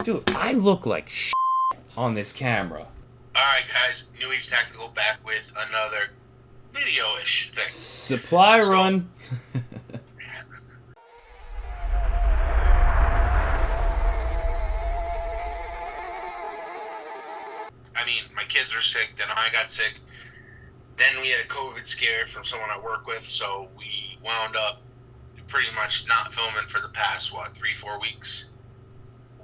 Dude, I look like shit on this camera. Alright guys, New Age Tactical back with another video-ish thing. Supply run. I mean, my kids are sick, then I got sick. Then we had a COVID scare from someone I work with, so we wound up pretty much not filming for the past, 3-4 weeks.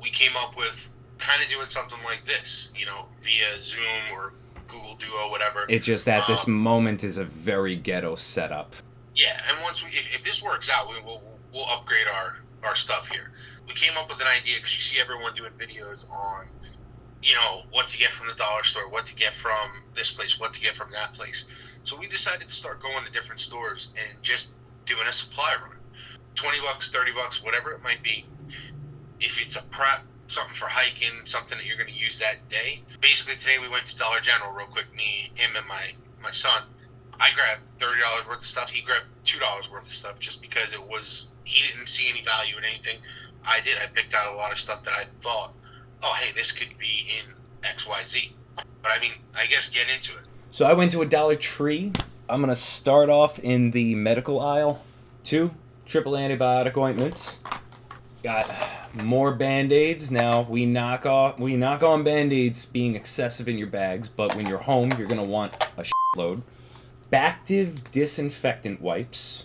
We came up with kind of doing something like this, via Zoom or Google Duo, whatever. It just at this moment is a very ghetto setup. Yeah, and once if this works out, we'll upgrade our stuff here. We came up with an idea because you see everyone doing videos on, what to get from the dollar store, what to get from this place, what to get from that place. So we decided to start going to different stores and just doing a supply run. $20, $30, whatever it might be. If it's a prep, something for hiking, something that you're going to use that day. Basically, today we went to Dollar General real quick, me, him, and my son. I grabbed $30 worth of stuff. He grabbed $2 worth of stuff just because he didn't see any value in anything. I did. I picked out a lot of stuff that I thought, oh, hey, this could be in XYZ. But I guess get into it. So I went to a Dollar Tree. I'm going to start off in the medical aisle. 2 triple antibiotic ointments. Got more Band-Aids. Now, we knock on Band-Aids being excessive in your bags, but when you're home, you're going to want a shitload. Bactive disinfectant wipes.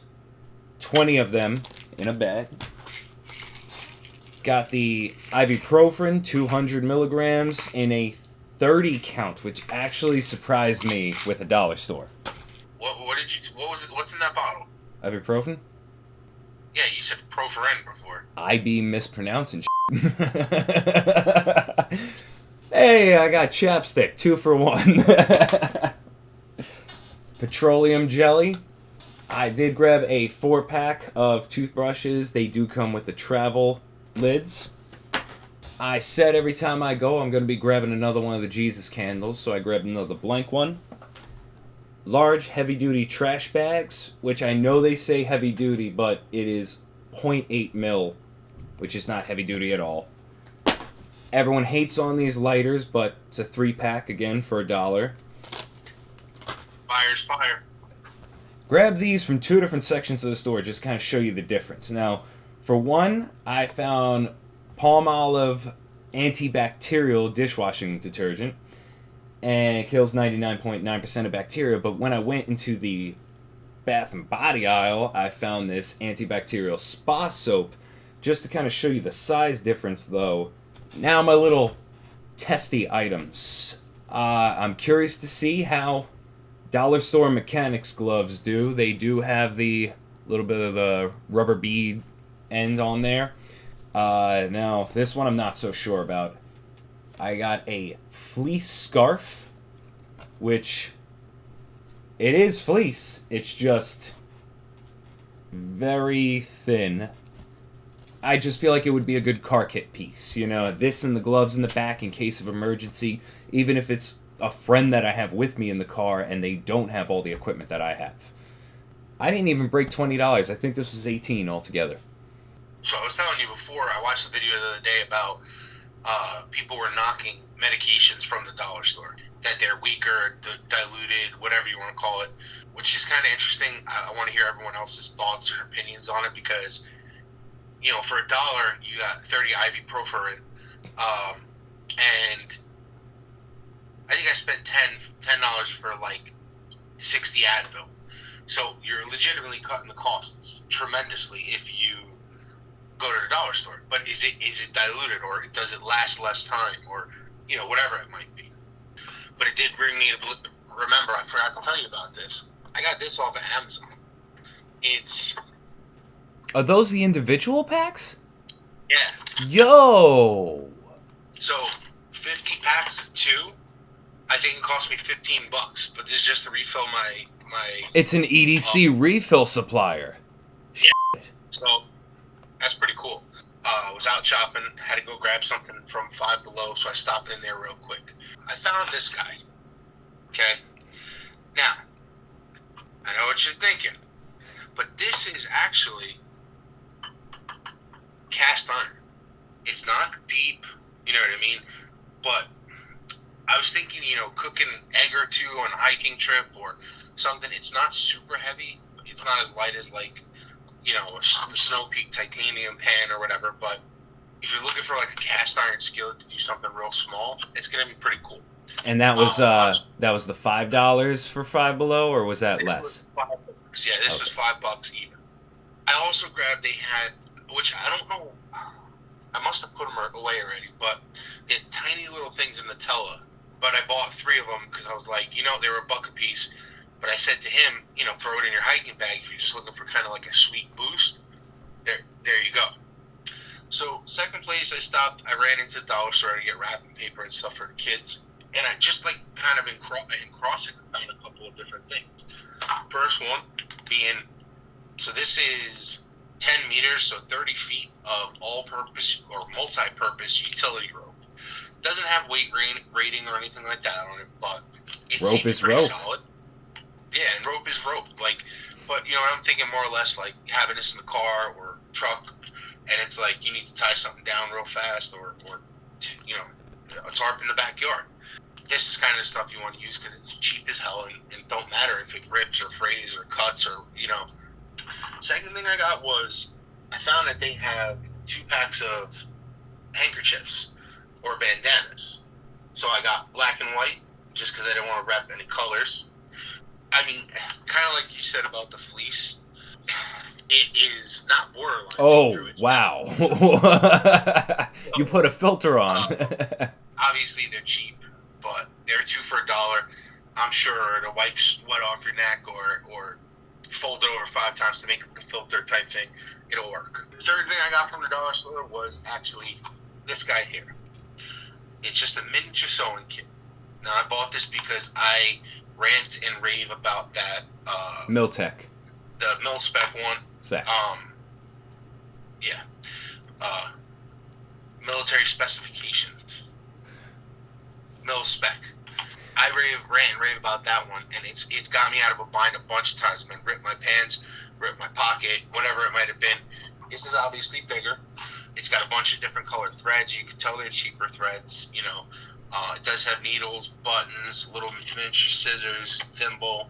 20 of them in a bag. Got the ibuprofen, 200 milligrams in a 30 count, which actually surprised me with a dollar store. What was it? What's in that bottle? Ibuprofen? Yeah, you said Proferin before. I be mispronouncing Hey, I got chapstick, 2 for 1. Petroleum jelly. I did grab a 4-pack of toothbrushes. They do come with the travel lids. I said every time I go I'm going to be grabbing another one of the Jesus candles, so I grabbed another blank one. Large heavy-duty trash bags, which I know they say heavy-duty, but it is 0.8 mil, which is not heavy-duty at all. Everyone hates on these lighters, but it's a 3-pack, again, for $1. Fire's fire. Grab these from 2 different sections of the store, just kind of show you the difference. Now, for one, I found Palmolive antibacterial dishwashing detergent, and it kills 99.9% of bacteria, but when I went into the Bath and Body aisle, I found this antibacterial spa soap, just to kind of show you the size difference, though. Now my little testy items. I'm curious to see how dollar store mechanics gloves do. They do have the little bit of the rubber bead end on there. Now, this one I'm not so sure about. I got a fleece scarf, which it is fleece. It's just very thin. I just feel like it would be a good car kit piece. This and the gloves in the back in case of emergency, even if it's a friend that I have with me in the car and they don't have all the equipment that I have. I didn't even break $20. I think this was $18 altogether. So I was telling you before, I watched the video the other day about people were knocking medications from the dollar store, that they're weaker, diluted, whatever you want to call it, which is kind of interesting. I want to hear everyone else's thoughts and opinions on it because, for $1, you got 30 ibuprofen, and I think I spent $10 for like 60 Advil. So you're legitimately cutting the costs tremendously if you go to the dollar store. But is it diluted, or does it last less time, or whatever it might be? But it did bring me to remember. I forgot to tell you about this. I got this off of Amazon. Are those the individual packs? Yeah. Yo. So 50 packs of 2. I think it cost me $15, but this is just to refill my. It's an EDC refill supplier. Yeah. So that's pretty cool. I was out shopping, had to go grab something from Five Below, so I stopped in there real quick. I found this guy. Okay? Now, I know what you're thinking, but this is actually cast iron. It's not deep, But I was thinking, cooking an egg or two on a hiking trip or something. It's not super heavy. It's not as light as like, a Snow Peak titanium pan or whatever. But if you're looking for like a cast iron skillet to do something real small, it's gonna be pretty cool. And that was the $5 for Five Below, or was that This less? was $5. Yeah, this was $5 even. I also grabbed. They had, which I don't know. I must have put them away already, but they had tiny little things in Nutella. But I bought 3 of them because I was like, they were $1 a piece. But I said to him, throw it in your hiking bag if you're just looking for kind of like a sweet boost. There you go. So second place I stopped, I ran into the dollar store to get wrapping paper and stuff for the kids. And I just like kind of in crossing found a couple of different things. First one being, so this is 10 meters, so 30 feet of all-purpose or multi-purpose utility rope. Doesn't have weight rating or anything like that on it, but it rope seems is pretty rope. solid. Yeah, and rope is rope. But I'm thinking more or less like having this in the car or truck, and it's like you need to tie something down real fast, or a tarp in the backyard. This is kind of the stuff you want to use because it's cheap as hell and don't matter if it rips or frays or cuts or. Second thing I got was I found that they have 2 packs of handkerchiefs or bandanas. So I got black and white just because I didn't want to rep any colors. I mean, kind of like you said about the fleece, it is not borderline. Oh, wow. You put a filter on. Obviously, they're cheap, but they're 2 for $1. I'm sure to wipe sweat off your neck or fold it over 5 times to make it the filter type thing, it'll work. The third thing I got from the dollar store was actually this guy here. It's just a miniature sewing kit. Now, I bought this because I rant and rave about that Miltech. the mil-spec one. Spec. Yeah. Military specifications. Mil-spec. I rant and rave about that one, and it's got me out of a bind a bunch of times. Man, ripped my pants, ripped my pocket, whatever it might have been. This is obviously bigger. It's got a bunch of different colored threads. You can tell they're cheaper threads. It does have needles, buttons, little miniature scissors, thimble,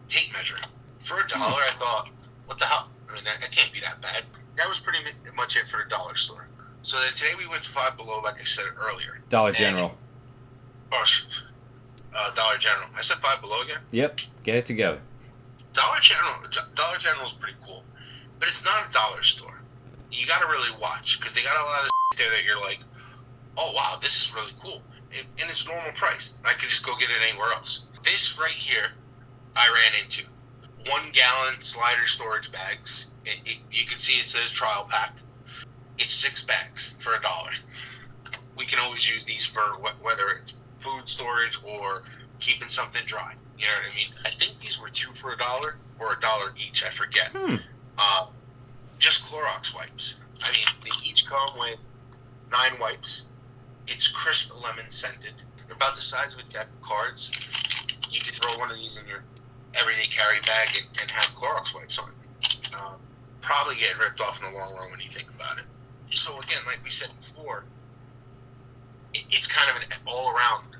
tape measure. For $1, I thought, what the hell? I mean, that can't be that bad. That was pretty much it for the dollar store. So then today we went to Five Below, like I said earlier. Dollar General. Dollar General. I said Five Below again? Yep. Get it together. Dollar General is pretty cool, but it's not a dollar store. You got to really watch because they got a lot of there that you're like, oh wow, this is really cool, and it's normal price. I could just go get it anywhere else. This right here, I ran into 1 gallon slider storage bags. You can see it says trial pack. It's 6 bags for $1. We can always use these for whether it's food storage or keeping something dry. You know what I mean? I think these were 2 for $1 or $1 each. I forget. Just Clorox wipes. I mean, they each come with 9 wipes. It's crisp lemon scented. They're about the size of a deck of cards. You could throw one of these in your everyday carry bag and have Clorox wipes on it. Probably getting ripped off in the long run when you think about it. So again, like we said before, it's kind of an all-around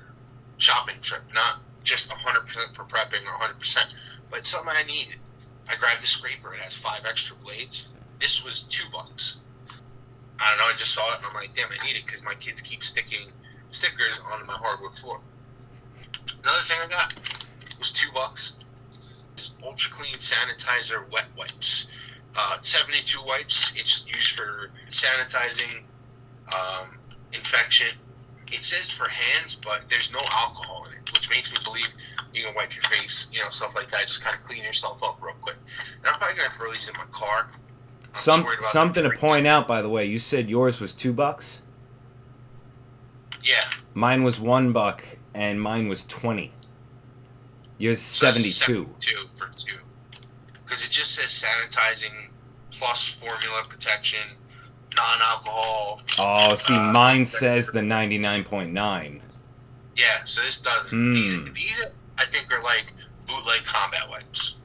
shopping trip, not just 100% for prepping or 100%, but it's something I needed. I grabbed the scraper. It has 5 extra blades. This was $2. I don't know. I just saw it and I'm like, damn, I need it because my kids keep sticking stickers on my hardwood floor. Another thing I got was $2. This Ultra Clean Sanitizer wet wipes. 72 wipes. It's used for sanitizing, infection. It says for hands, but there's no alcohol in it, which makes me believe you can wipe your face, stuff like that. Just kind of clean yourself up real quick. And I'm probably gonna throw these in my car. Something to point out, by the way. You said yours was $2. Yeah. Mine was $1, and mine was 20. Yours 72. 72 for 2. Because it just says sanitizing plus formula protection, non-alcohol. Oh, see, mine says the 99.9. Yeah, so this doesn't. These I think, are like bootleg combat wipes.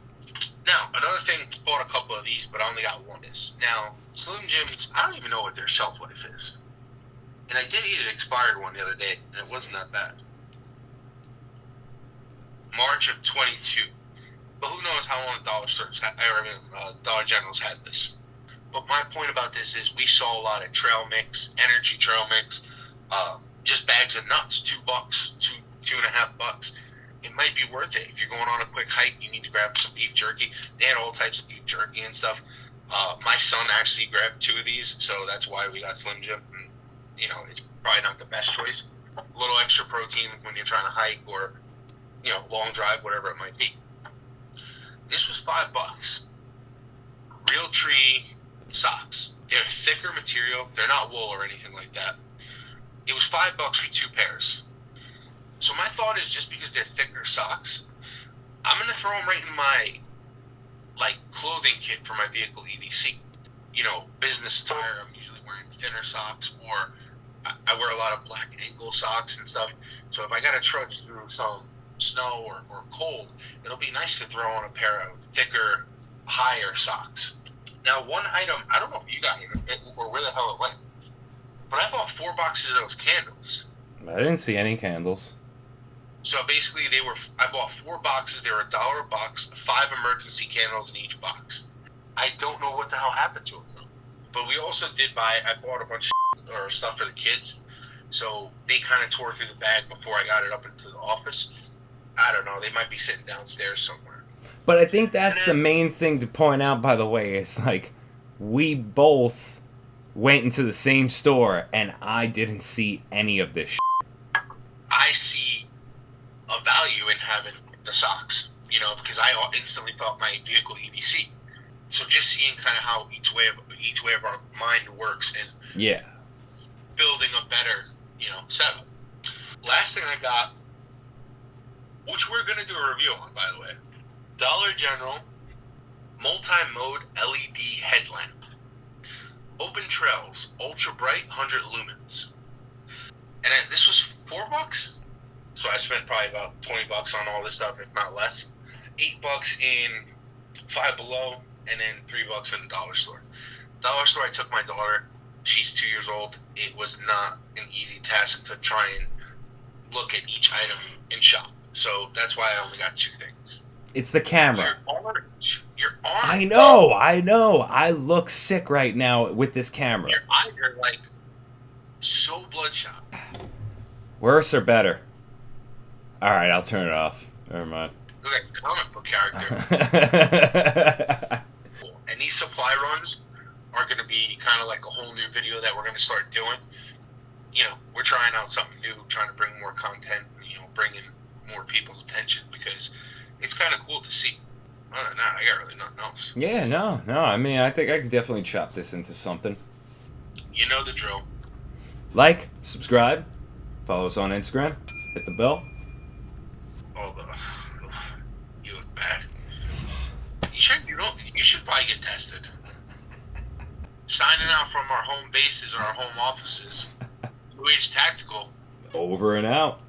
Now, another thing, bought a couple of these, but I only got one. Now, Slim Jims, I don't even know what their shelf life is. And I did eat an expired one the other day, and it wasn't that bad. March of 22. But who knows how long Dollar General's had this. But my point about this is we saw a lot of trail mix, energy trail mix, just bags of nuts, $2, $2.50. It might be worth it. If you're going on a quick hike, you need to grab some beef jerky. They had all types of beef jerky and stuff. My son actually grabbed 2 of these, so that's why we got Slim Jim. And, you know, it's probably not the best choice. A little extra protein when you're trying to hike or, you know, long drive, whatever it might be. This was $5. Real tree socks. They're thicker material. They're not wool or anything like that. It was $5 for 2 pairs. So my thought is, just because they're thicker socks, I'm gonna throw them right in my clothing kit for my vehicle EDC. You know, business attire. I'm usually wearing thinner socks, or I wear a lot of black ankle socks and stuff. So if I gotta trudge through some snow or cold, it'll be nice to throw on a pair of thicker, higher socks. Now, one item, I don't know if you got it or where the hell it went, but I bought 4 boxes of those candles. I didn't see any candles. So basically, I bought 4 boxes. They were $1 a box, 5 emergency candles in each box. I don't know what the hell happened to them, though. But we also I bought a bunch of stuff for the kids. So they kind of tore through the bag before I got it up into the office. I don't know. They might be sitting downstairs somewhere. But I think that's the main thing to point out, by the way. It's like, we both went into the same store, and I didn't see any of this shit. I see a value in having the socks, you know, because I instantly thought my vehicle EDC. So just seeing kind of how each way of our mind works and building a better, you know, setup. Last thing I got, which we're going to do a review on, by the way, Dollar General multi-mode LED headlamp. Open trails, ultra bright, 100 lumens. And then this was $4. So I spent probably about $20 on all this stuff, if not less. $8 in Five Below, and then $3 in the dollar store. Dollar store, I took my daughter. She's 2 years old. It was not an easy task to try and look at each item and shop. So that's why I only got 2 things. It's the camera. You're orange. I know. I look sick right now with this camera. Your eyes are like so bloodshot. Worse or better? Alright, I'll turn it off. Never mind. Look like a comic book character. And these supply runs are going to be kind of like a whole new video that we're going to start doing. You know, we're trying out something new, trying to bring more content, you know, bring in more people's attention, because it's kind of cool to see. Other than that, I got really nothing else. Yeah, no. I mean, I think I could definitely chop this into something. You know the drill. Like, subscribe, follow us on Instagram, hit the bell. You look bad. You should probably get tested. Signing out from our home bases or our home offices. Louis Tactical. Over and out.